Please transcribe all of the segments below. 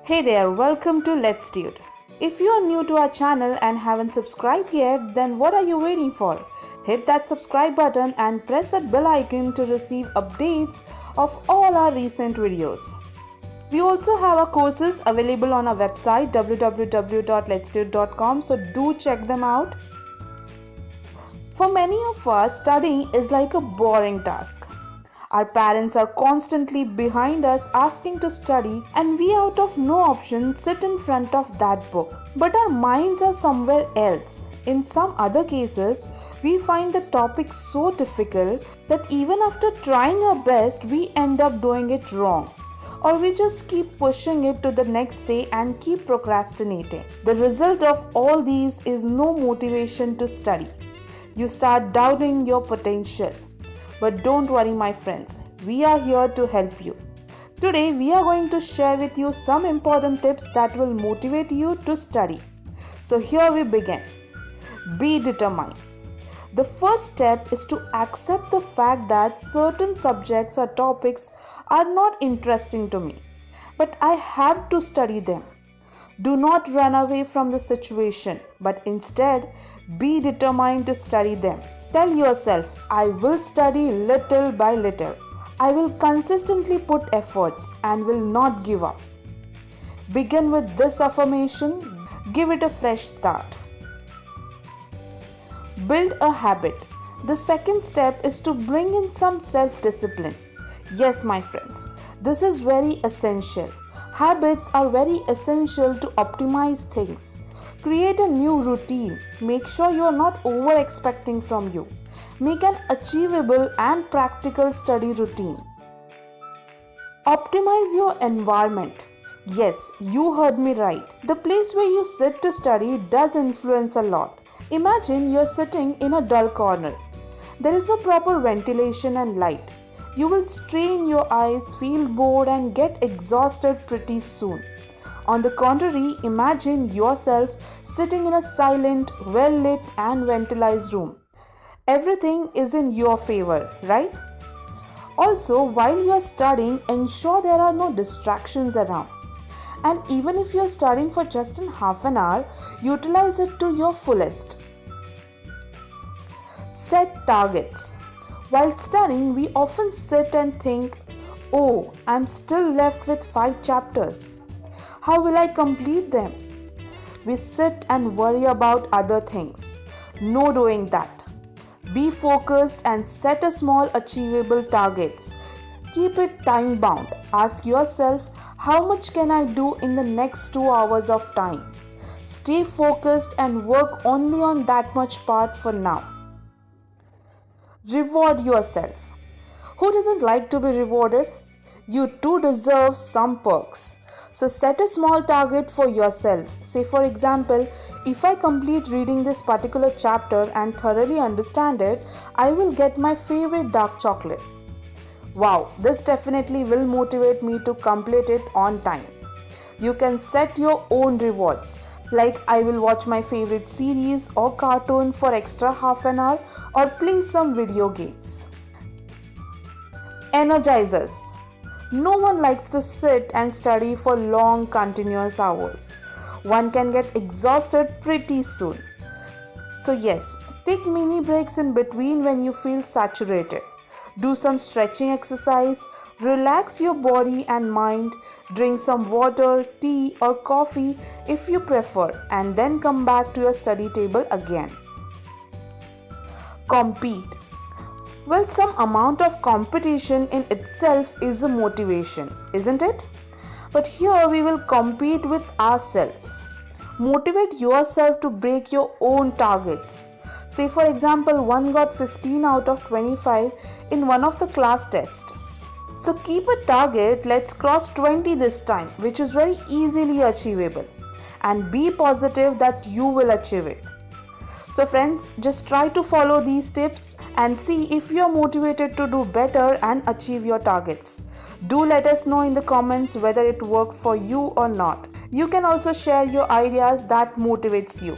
Hey there, welcome to Letstute. If you are new to our channel and haven't subscribed yet, then what are you waiting for? Hit that subscribe button and press that bell icon to receive updates of all our recent videos. We also have our courses available on our website www.letstute.com, so do check them out. For many of us, studying is like a boring task. Our parents are constantly behind us asking to study, and we, out of no option, sit in front of that book. But our minds are somewhere else. In some other cases, we find the topic so difficult that even after trying our best, we end up doing it wrong. Or we just keep pushing it to the next day and keep procrastinating. The result of all these is no motivation to study. You start doubting your potential. But don't worry, my friends, we are here to help you. Today we are going to share with you some important tips that will motivate you to study. So here we begin. Be determined. The first step is to accept the fact that certain subjects or topics are not interesting to me, but I have to study them. Do not run away from the situation, but instead be determined to study them. Tell yourself, I will study little by little. I will consistently put efforts and will not give up. Begin with this affirmation. Give it a fresh start. Build a habit. The second step is to bring in some self-discipline. Yes, my friends, this is very essential. Habits are very essential to optimize things. Create a new routine. Make sure you are not over-expecting from you. Make an achievable and practical study routine. Optimize your environment. Yes, you heard me right. The place where you sit to study does influence a lot. Imagine you're sitting in a dull corner. There is no proper ventilation and light. You will strain your eyes, feel bored, and get exhausted pretty soon. On the contrary, imagine yourself sitting in a silent, well-lit and ventilized room. Everything is in your favor, right? Also, while you are studying, ensure there are no distractions around. And even if you are studying for just half an hour, utilize it to your fullest. Set targets. While studying, we often sit and think, oh, I'm still left with 5 chapters. How will I complete them? We sit and worry about other things. No doing that. Be focused and set a small achievable targets. Keep it time bound. Ask yourself, how much can I do in the next 2 hours of time? Stay focused and work only on that much part for now. Reward yourself. Who doesn't like to be rewarded? You too deserve some perks. So set a small target for yourself. Say for example, if I complete reading this particular chapter and thoroughly understand it, I will get my favorite dark chocolate. Wow, this definitely will motivate me to complete it on time. You can set your own rewards, like I will watch my favorite series or cartoon for extra half an hour or play some video games. Energizers. No one likes to sit and study for long continuous hours. One can get exhausted pretty soon. So yes, take mini breaks in between when you feel saturated. Do some stretching exercise, relax your body and mind, drink some water, tea or coffee if you prefer, and then come back to your study table again. Compete. Well, some amount of competition in itself is a motivation, isn't it? But here we will compete with ourselves. Motivate yourself to break your own targets. Say for example, one got 15 out of 25 in one of the class tests. So keep a target, let's cross 20 this time, which is very easily achievable. And be positive that you will achieve it. So friends, just try to follow these tips and see if you are motivated to do better and achieve your targets. Do let us know in the comments whether it worked for you or not. You can also share your ideas that motivates you.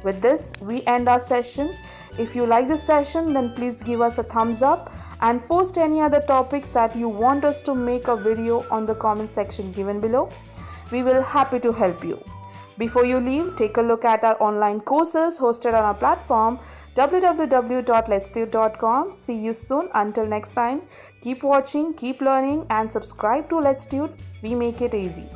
With this, we end our session. If you like this session, then please give us a thumbs up and post any other topics that you want us to make a video on the comment section given below. We will happy to help you. Before you leave, take a look at our online courses hosted on our platform www.letstute.com. See you soon. Until next time, keep watching, keep learning, and subscribe to Letstute. We make it easy.